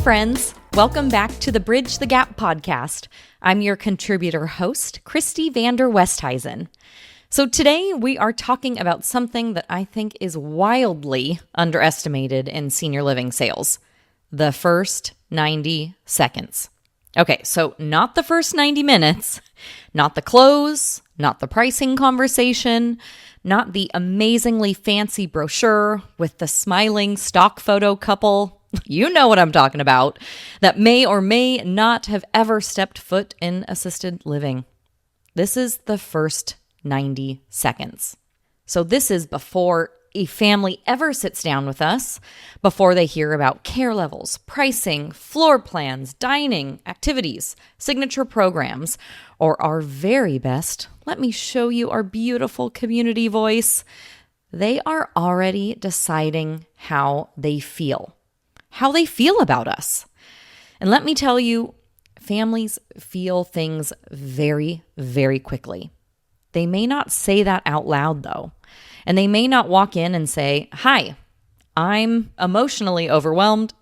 friends. Welcome back to the Bridge the Gap podcast. I'm your contributor host, Christy Van Der Westhuizen. So today we are talking about something that I think is wildly underestimated in senior living sales: the first 90 seconds. Okay, so not the first 90 minutes, not the close, not the pricing conversation, not the amazingly fancy brochure with the smiling stock photo couple. You know what I'm talking about, that may or may not have ever stepped foot in assisted living. This is the first 90 seconds. So this is before a family ever sits down with us, before they hear about care levels, pricing, floor plans, dining, activities, signature programs, or our very best, let me show you our beautiful community voice. They are already deciding how they feel about us. And let me tell you, families feel things very, very quickly. They may not say that out loud, though. And they may not walk in and say, "Hi, I'm emotionally overwhelmed,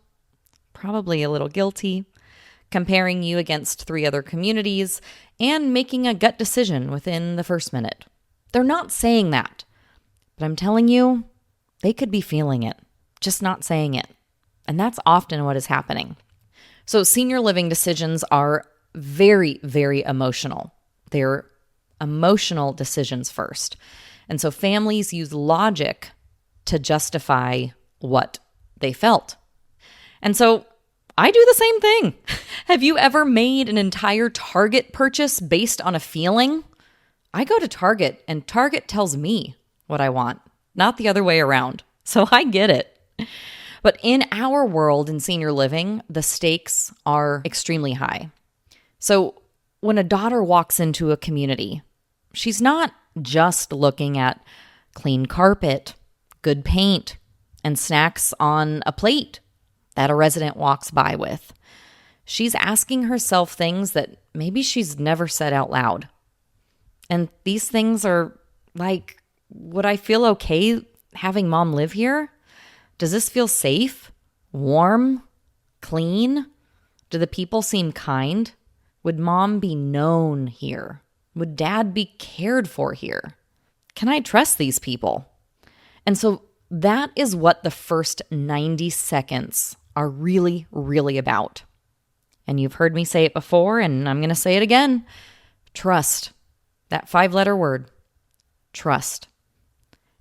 probably a little guilty, comparing you against 3 other communities, and making a gut decision within the first minute." They're not saying that. But I'm telling you, they could be feeling it, just not saying it. And that's often what is happening. So senior living decisions are very, very emotional. They're emotional decisions first. And so families use logic to justify what they felt. And so I do the same thing. Have you ever made an entire Target purchase based on a feeling? I go to Target and Target tells me what I want, not the other way around. So I get it. But in our world in senior living, the stakes are extremely high. So when a daughter walks into a community, she's not just looking at clean carpet, good paint, and snacks on a plate that a resident walks by with. She's asking herself things that maybe she's never said out loud. And these things are like, would I feel okay having mom live here? Does this feel safe, warm, clean? Do the people seem kind? Would mom be known here? Would dad be cared for here? Can I trust these people? And so that is what the first 90 seconds are really, really about. And you've heard me say it before, and I'm going to say it again. Trust. That 5-letter word. Trust.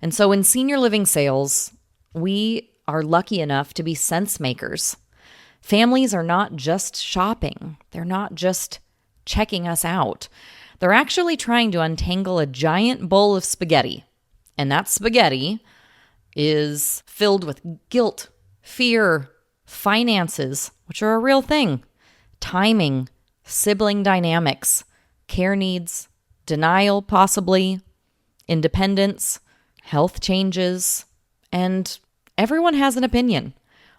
And so in senior living sales, we are lucky enough to be sense makers. Families are not just shopping. They're not just checking us out. They're actually trying to untangle a giant bowl of spaghetti. And that spaghetti is filled with guilt, fear, finances, which are a real thing, timing, sibling dynamics, care needs, denial possibly, independence, health changes, and everyone has an opinion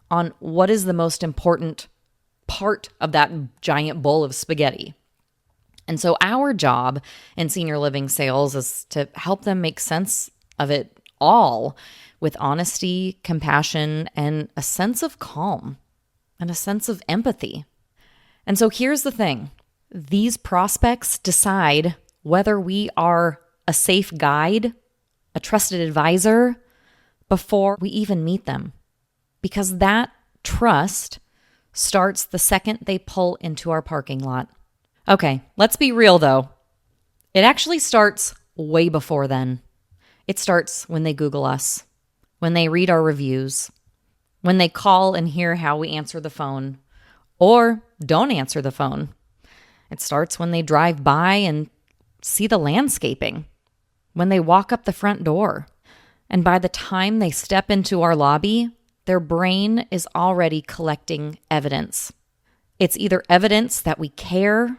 on what is the most important part of that giant bowl of spaghetti. And so our job in senior living sales is to help them make sense of it all with honesty, compassion, and a sense of calm and a sense of empathy. And so here's the thing. These prospects decide whether we are a safe guide, a trusted advisor, before we even meet them. Because that trust starts the second they pull into our parking lot. Okay, let's be real though. It actually starts way before then. It starts when they Google us, when they read our reviews, when they call and hear how we answer the phone, or don't answer the phone. It starts when they drive by and see the landscaping, when they walk up the front door. And by the time they step into our lobby, their brain is already collecting evidence. It's either evidence that we care,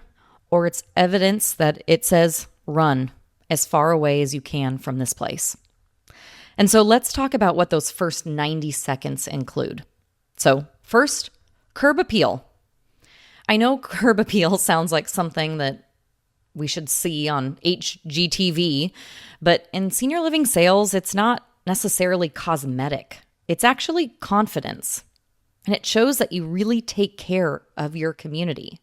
or it's evidence that it says, run as far away as you can from this place. And so let's talk about what those first 90 seconds include. So first, curb appeal. I know curb appeal sounds like something that we should see on HGTV, but in senior living sales, it's not necessarily cosmetic. It's actually confidence. And it shows that you really take care of your community.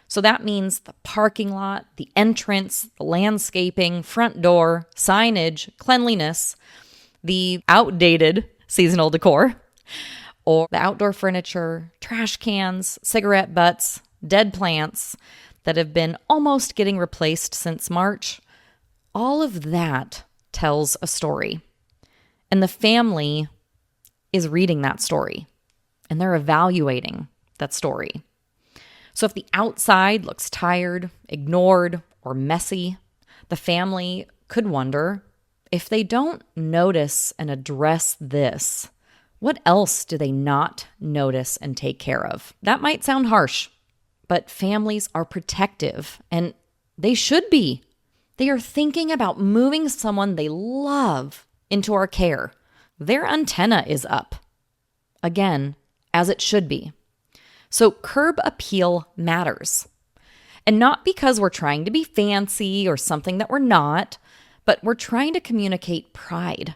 So that means the parking lot, the entrance, the landscaping, front door, signage, cleanliness, the outdated seasonal decor, or the outdoor furniture, trash cans, cigarette butts, dead plants that have been almost getting replaced since March. All of that tells a story. And the family is reading that story, and they're evaluating that story. So if the outside looks tired, ignored, or messy, the family could wonder, if they don't notice and address this, what else do they not notice and take care of? That might sound harsh, but families are protective, and they should be. They are thinking about moving someone they love into our care. Their antenna is up. Again, as it should be. So curb appeal matters. And not because we're trying to be fancy or something that we're not, but we're trying to communicate pride,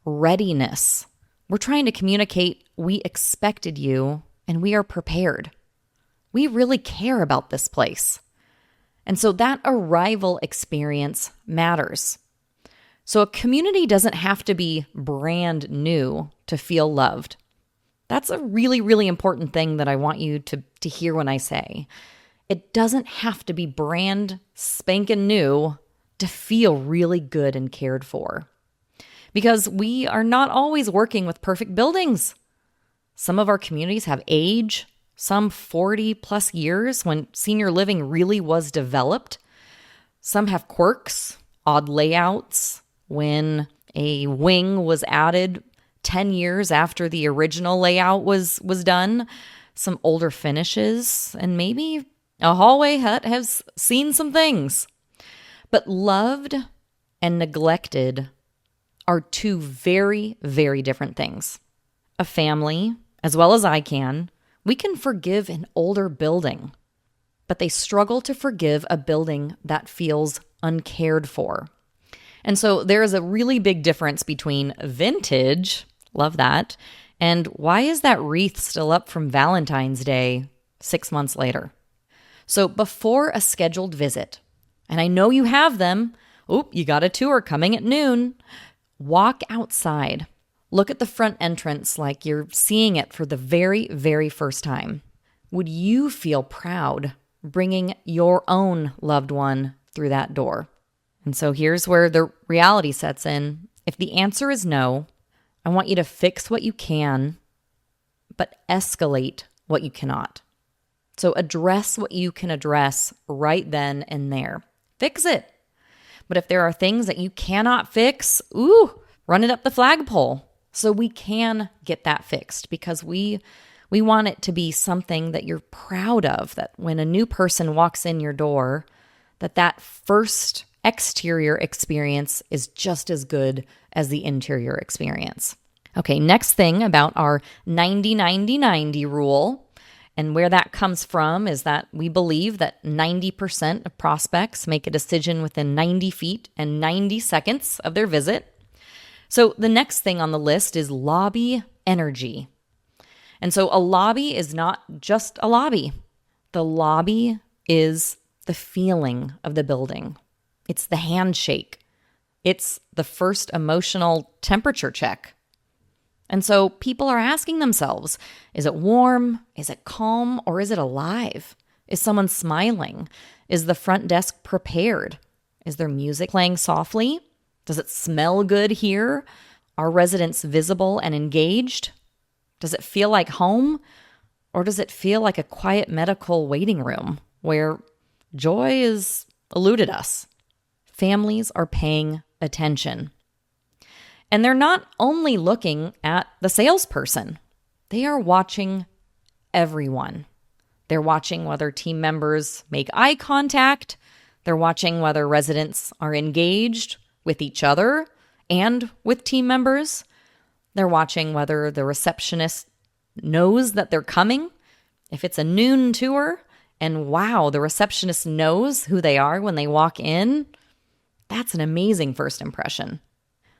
readiness. We're trying to communicate we expected you and we are prepared. We really care about this place. And so that arrival experience matters. So a community doesn't have to be brand new to feel loved. That's a really, really important thing that I want you to hear when I say. It doesn't have to be brand spanking new to feel really good and cared for. Because we are not always working with perfect buildings. Some of our communities have age, some 40 plus years when senior living really was developed. Some have quirks, odd layouts, when a wing was added 10 years after the original layout was done, some older finishes, and maybe a hallway hut has seen some things. But loved and neglected are two very, very different things. A family, as well as I can, we can forgive an older building, but they struggle to forgive a building that feels uncared for. And so there is a really big difference between vintage, love that, and why is that wreath still up from Valentine's Day 6 months later? So before a scheduled visit, and I know you have them, you got a tour coming at noon, walk outside. Look at the front entrance like you're seeing it for the very, very first time. Would you feel proud bringing your own loved one through that door? And so here's where the reality sets in. If the answer is no, I want you to fix what you can, but escalate what you cannot. So address what you can address right then and there. Fix it. But if there are things that you cannot fix, run it up the flagpole so we can get that fixed, because we want it to be something that you're proud of, that when a new person walks in your door, that first exterior experience is just as good as the interior experience. Okay, next thing about our 90-90-90 rule, and where that comes from is that we believe that 90% of prospects make a decision within 90 feet and 90 seconds of their visit. So the next thing on the list is lobby energy. And so a lobby is not just a lobby. The lobby is the feeling of the building. It's the handshake. It's the first emotional temperature check. And so people are asking themselves, is it warm? Is it calm? Or is it alive? Is someone smiling? Is the front desk prepared? Is there music playing softly? Does it smell good here? Are residents visible and engaged? Does it feel like home? Or does it feel like a quiet medical waiting room where joy has eluded us? Families are paying attention. And they're not only looking at the salesperson. They are watching everyone. They're watching whether team members make eye contact. They're watching whether residents are engaged with each other and with team members. They're watching whether the receptionist knows that they're coming. If it's a noon tour and the receptionist knows who they are when they walk in, that's an amazing first impression.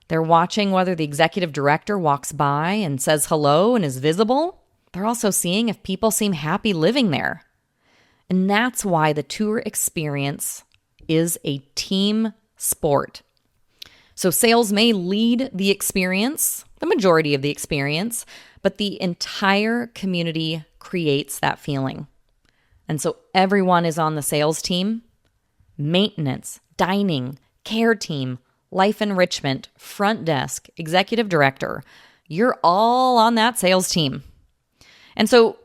They're watching whether the executive director walks by and says hello and is visible. they're also seeing if people seem happy living there. And that's why the tour experience is a team sport. So sales may lead the experience, the majority of the experience, but the entire community creates that feeling. And so everyone is on the sales team, maintenance, dining, care team, life enrichment, front desk, executive director. You're all on that sales team. And so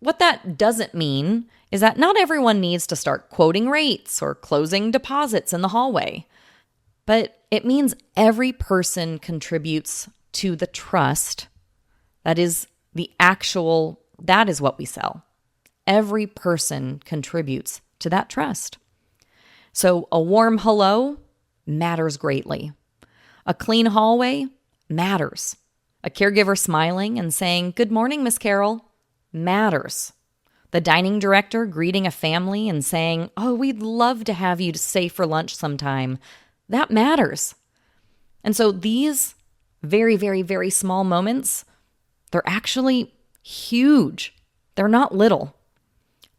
what that doesn't mean is that not everyone needs to start quoting rates or closing deposits in the hallway. But it means every person contributes to the trust. That is what we sell. Every person contributes to that trust. So a warm hello matters greatly. A clean hallway matters. A caregiver smiling and saying, "Good morning, Miss Carol," matters. The dining director greeting a family and saying, "Oh, we'd love to have you to stay for lunch sometime," that matters. And so these very, very, very small moments, they're actually huge. They're not little.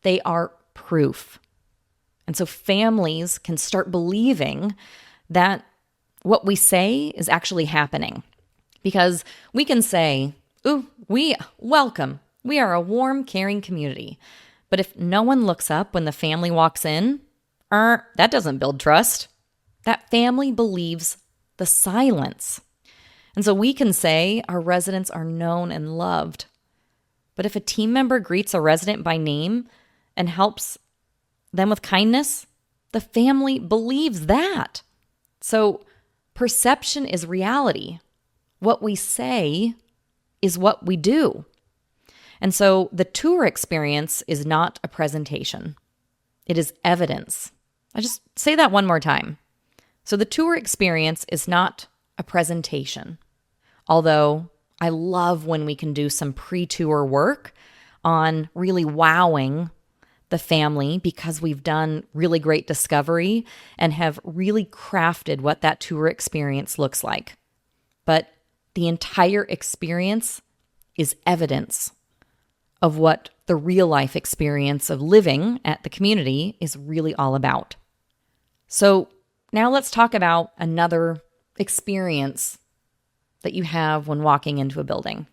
They are proof. And so families can start believing that what we say is actually happening. Because we can say, "Ooh, we are a warm, caring community." But if no one looks up when the family walks in, that doesn't build trust. That family believes the silence. And so we can say our residents are known and loved. But if a team member greets a resident by name and helps them with kindness, the family believes that. So perception is reality. What we say is what we do. And so the tour experience is not a presentation. It is evidence. I just say that one more time. So the tour experience is not a presentation. Although I love when we can do some pre-tour work on really wowing the family because we've done really great discovery and have really crafted what that tour experience looks like. But the entire experience is evidence of what the real life experience of living at the community is really all about. So now let's talk about another experience that you have when walking into a building.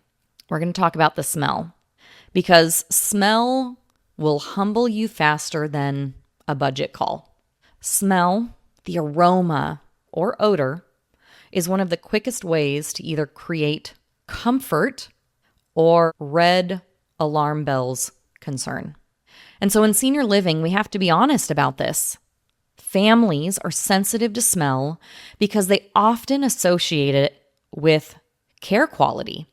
We're going to talk about the smell, because smell will humble you faster than a budget call. Smell, the aroma or odor, is one of the quickest ways to either create comfort or red alarm bells concern. And so in senior living, we have to be honest about this. Families are sensitive to smell because they often associate it with care quality.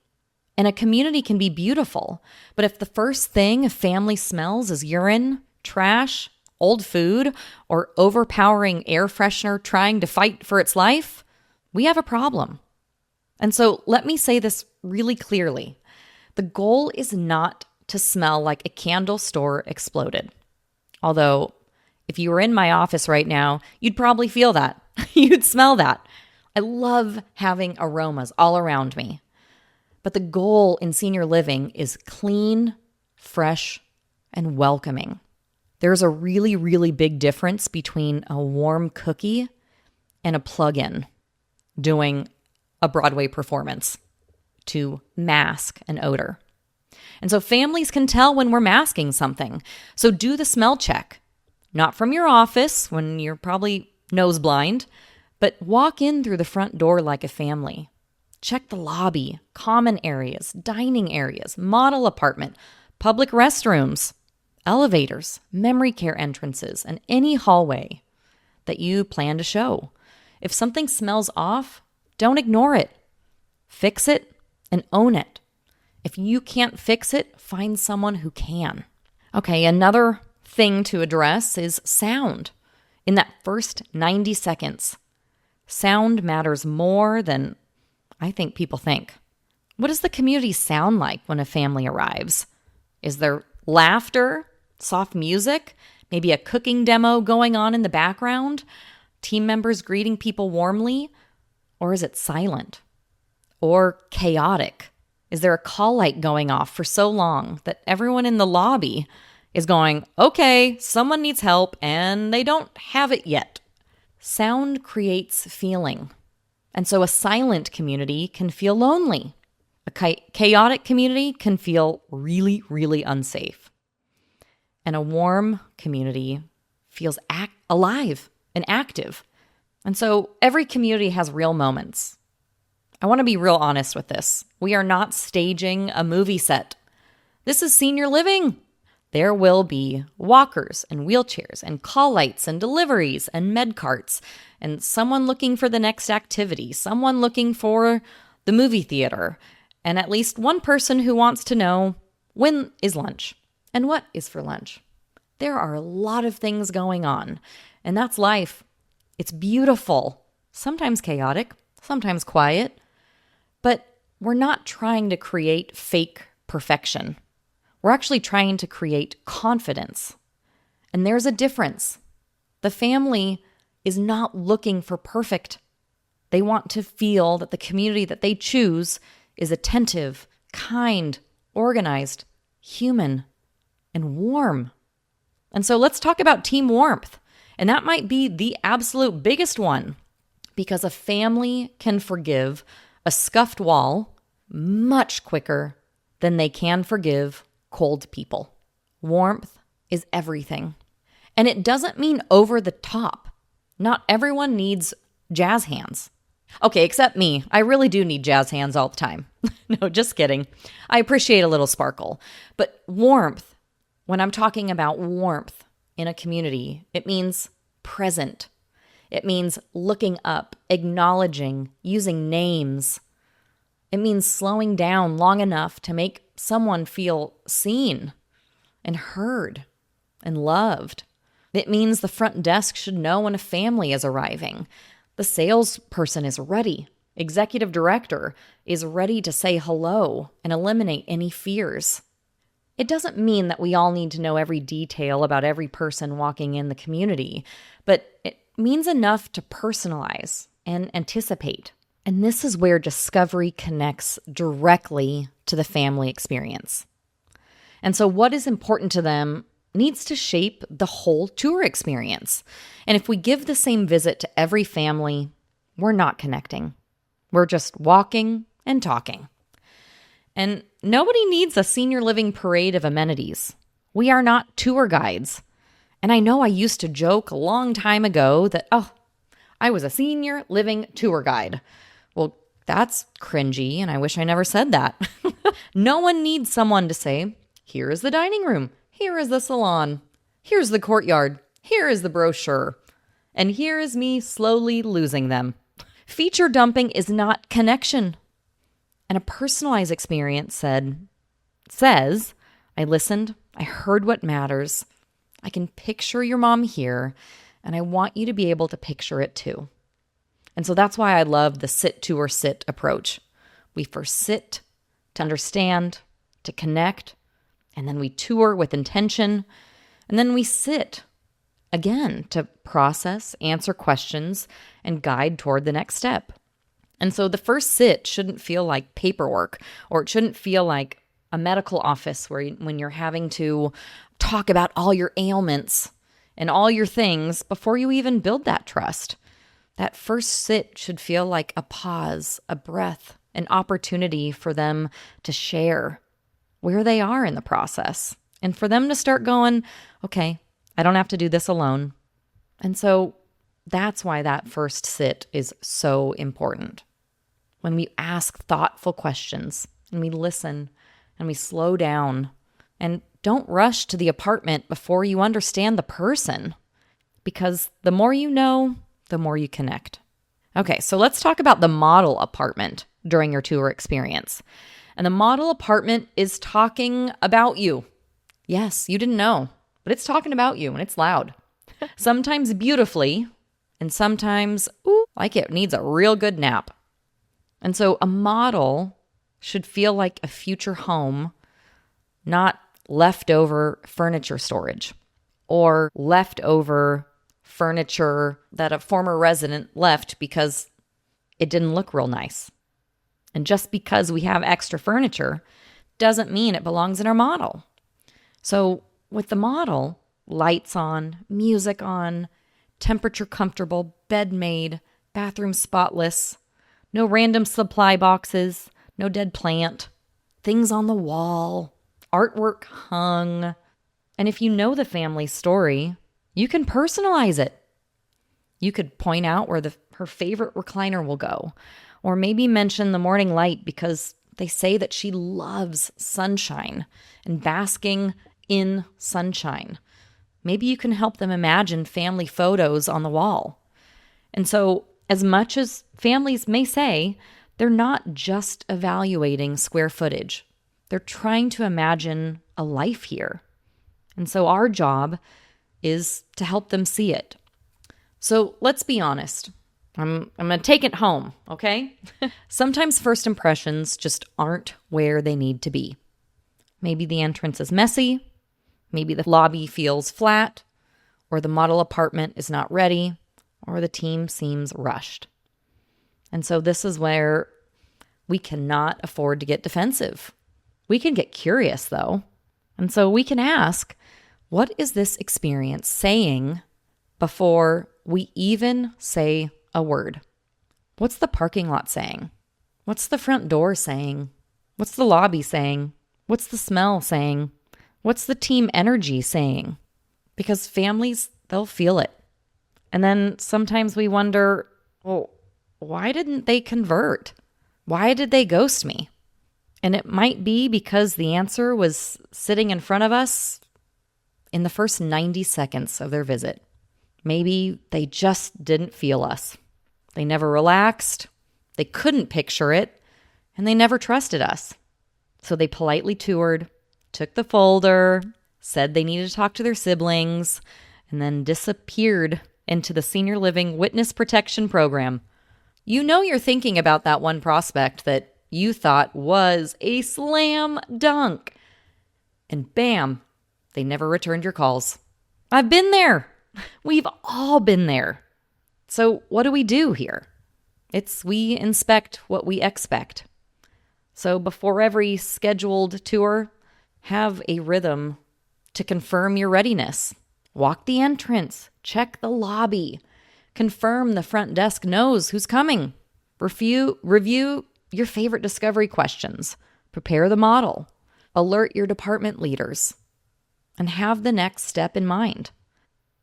And a community can be beautiful, but if the first thing a family smells is urine, trash, old food, or overpowering air freshener trying to fight for its life, we have a problem. And so let me say this really clearly. The goal is not to smell like a candle store exploded. Although, if you were in my office right now, you'd probably feel that. You'd smell that. I love having aromas all around me. But the goal in senior living is clean, fresh, and welcoming. There's a really, really big difference between a warm cookie and a plug-in doing a Broadway performance to mask an odor. And so families can tell when we're masking something. So do the smell check. Not from your office when you're probably nose blind, but walk in through the front door like a family. Check the lobby, common areas, dining areas, model apartment, public restrooms, elevators, memory care entrances, and any hallway that you plan to show. If something smells off, don't ignore it. Fix it and own it. If you can't fix it, find someone who can. Okay, another thing to address is sound. In that first 90 seconds, sound matters more than I think people think. What does the community sound like when a family arrives? Is there laughter, soft music, maybe a cooking demo going on in the background, team members greeting people warmly? Or is it silent or chaotic? Is there a call light going off for so long that everyone in the lobby is going, okay, someone needs help and they don't have it yet? Sound creates feeling. And so a silent community can feel lonely. A chaotic community can feel really, really unsafe. And a warm community feels alive and active. And so every community has real moments. I want to be real honest with this. We are not staging a movie set. This is senior living. There will be walkers and wheelchairs and call lights and deliveries and med carts and someone looking for the next activity, someone looking for the movie theater, and at least one person who wants to know when is lunch and what is for lunch. There are a lot of things going on, and that's life. It's beautiful, sometimes chaotic, sometimes quiet, but we're not trying to create fake perfection. We're actually trying to create confidence. And there's a difference. The family is not looking for perfect. They want to feel that the community that they choose is attentive, kind, organized, human, and warm. And so let's talk about team warmth. And that might be the absolute biggest one, because a family can forgive a scuffed wall much quicker than they can forgive cold people. Warmth is everything. And it doesn't mean over the top. Not everyone needs jazz hands. Okay, except me. I really do need jazz hands all the time. No, just kidding. I appreciate a little sparkle. But warmth, when I'm talking about warmth in a community, it means present. It means looking up, acknowledging, using names. It means slowing down long enough to make someone feel seen and heard and loved. It means the front desk should know when a family is arriving. The salesperson is ready. Executive director is ready to say hello and eliminate any fears. It doesn't mean that we all need to know every detail about every person walking in the community, but it means enough to personalize and anticipate. And this is where discovery connects directly to the family experience. And so what is important to them needs to shape the whole tour experience. And if we give the same visit to every family, we're not connecting. We're just walking and talking. And nobody needs a senior living parade of amenities. We are not tour guides. And I know I used to joke a long time ago that, I was a senior living tour guide. Well, that's cringy, and I wish I never said that. No one needs someone to say, here is the dining room, here is the salon, here's the courtyard, here is the brochure, and here is me slowly losing them. Feature dumping is not connection. And a personalized experience says, I listened, I heard what matters, I can picture your mom here, and I want you to be able to picture it too. And so that's why I love the sit to or sit approach. We first sit to understand, to connect, and then we tour with intention, and then we sit again to process, answer questions, and guide toward the next step. And so the first sit shouldn't feel like paperwork, or it shouldn't feel like a medical office when you're having to talk about all your ailments and all your things before you even build that trust. That first sit should feel like a pause, a breath, an opportunity for them to share where they are in the process and for them to start going, okay, I don't have to do this alone. And so that's why that first sit is so important. When we ask thoughtful questions and we listen and we slow down and don't rush to the apartment before you understand the person, because the more you know, the more you connect. Okay, so let's talk about the model apartment during your tour experience. And the model apartment is talking about you. Yes, you didn't know, but it's talking about you and it's loud. Sometimes beautifully, and sometimes, like it needs a real good nap. And so a model should feel like a future home, not leftover furniture storage or leftover furniture that a former resident left because it didn't look real nice. And just because we have extra furniture doesn't mean it belongs in our model. So with the model, lights on, music on, temperature comfortable, bed made, bathroom spotless, no random supply boxes, no dead plant, things on the wall, artwork hung. And if you know the family story, you can personalize it. You could point out where her favorite recliner will go, or maybe mention the morning light because they say that she loves sunshine and basking in sunshine. Maybe you can help them imagine family photos on the wall. And so, as much as families may say, they're not just evaluating square footage. They're trying to imagine a life here. And so our job is to help them see it. So let's be honest. I'm going to take it home, okay? Sometimes first impressions just aren't where they need to be. Maybe the entrance is messy. Maybe the lobby feels flat, or the model apartment is not ready, or the team seems rushed. And so this is where we cannot afford to get defensive. We can get curious, though. And so we can ask, what is this experience saying before we even say a word? What's the parking lot saying? What's the front door saying? What's the lobby saying? What's the smell saying? What's the team energy saying? Because families, they'll feel it. And then sometimes we wonder, well, why didn't they convert? Why did they ghost me? And it might be because the answer was sitting in front of us in the first 90 seconds of their visit. Maybe they just didn't feel us. They never relaxed, they couldn't picture it, and they never trusted us. So they politely toured, took the folder, said they needed to talk to their siblings, and then disappeared into the senior living witness protection program. You know you're thinking about that one prospect that you thought was a slam dunk. And bam, they never returned your calls. I've been there. We've all been there. So what do we do here? We inspect what we expect. So before every scheduled tour, have a rhythm to confirm your readiness. Walk the entrance, check the lobby, confirm the front desk knows who's coming. Review your favorite discovery questions, prepare the model, alert your department leaders, and have the next step in mind.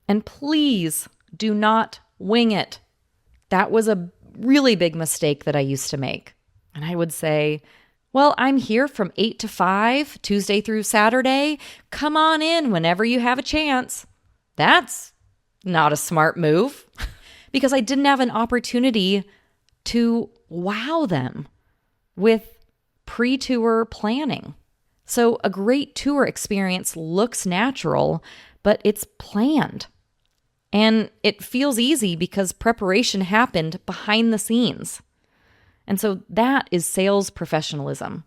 And please do not wing it. That was a really big mistake that I used to make. And I would say, well, I'm here from 8 to 5, Tuesday through Saturday. Come on in whenever you have a chance. That's not a smart move because I didn't have an opportunity to wow them with pre-tour planning. So a great tour experience looks natural, but it's planned. And it feels easy because preparation happened behind the scenes. And so that is sales professionalism.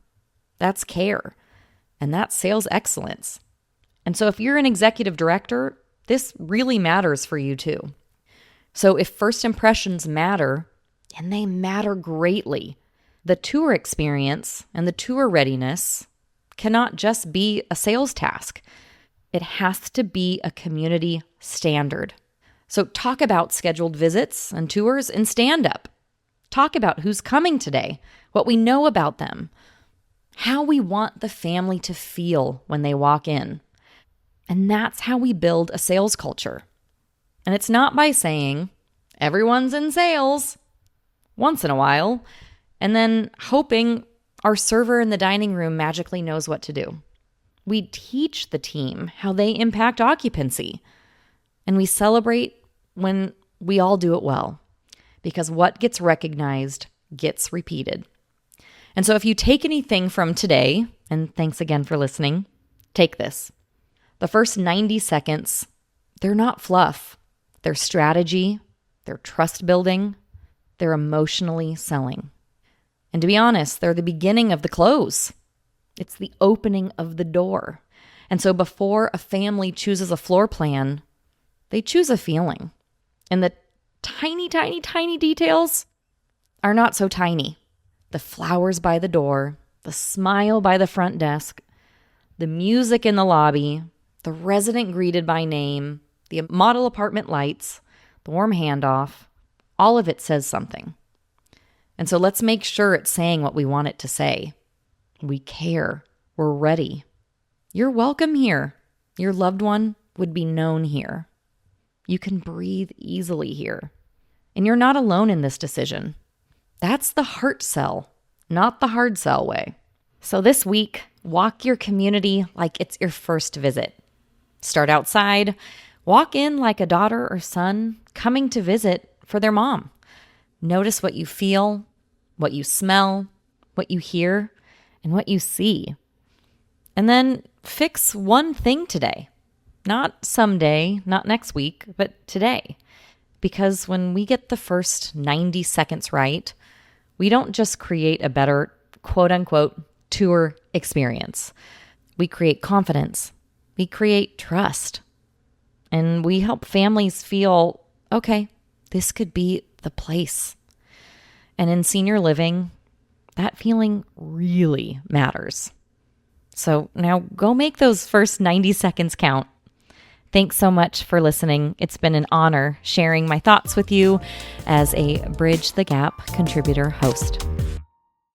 That's care. And that's sales excellence. And so if you're an executive director, this really matters for you too. So if first impressions matter, and they matter greatly, the tour experience and the tour readiness cannot just be a sales task. It has to be a community standard. So talk about scheduled visits and tours in stand-up. Talk about who's coming today, what we know about them, how we want the family to feel when they walk in. And that's how we build a sales culture. And it's not by saying, everyone's in sales once in a while, and then hoping our server in the dining room magically knows what to do. We teach the team how they impact occupancy, and we celebrate when we all do it well, because what gets recognized gets repeated. And so if you take anything from today, and thanks again for listening, take this. The first 90 seconds, they're not fluff. They're strategy, they're trust building, they're emotionally selling. And to be honest, they're the beginning of the close. It's the opening of the door. And so before a family chooses a floor plan, they choose a feeling. And the tiny, tiny, tiny details are not so tiny. the flowers by the door, the smile by the front desk, the music in the lobby, the resident greeted by name, the model apartment lights, the warm handoff, all of it says something. And so let's make sure it's saying what we want it to say. We care. We're ready. You're welcome here. Your loved one would be known here. You can breathe easily here. And you're not alone in this decision. That's the heart sell, not the hard sell way. So this week, walk your community like it's your first visit. Start outside. Walk in like a daughter or son coming to visit for their mom. Notice what you feel, what you smell, what you hear, and what you see. And then fix one thing today. Not someday, not next week, but today. Because when we get the first 90 seconds right, we don't just create a better, quote unquote, tour experience. We create confidence. We create trust. And we help families feel, okay, this could be the place. And in senior living, that feeling really matters. So now go make those first 90 seconds count. Thanks so much for listening. It's been an honor sharing my thoughts with you as a Bridge the Gap contributor host.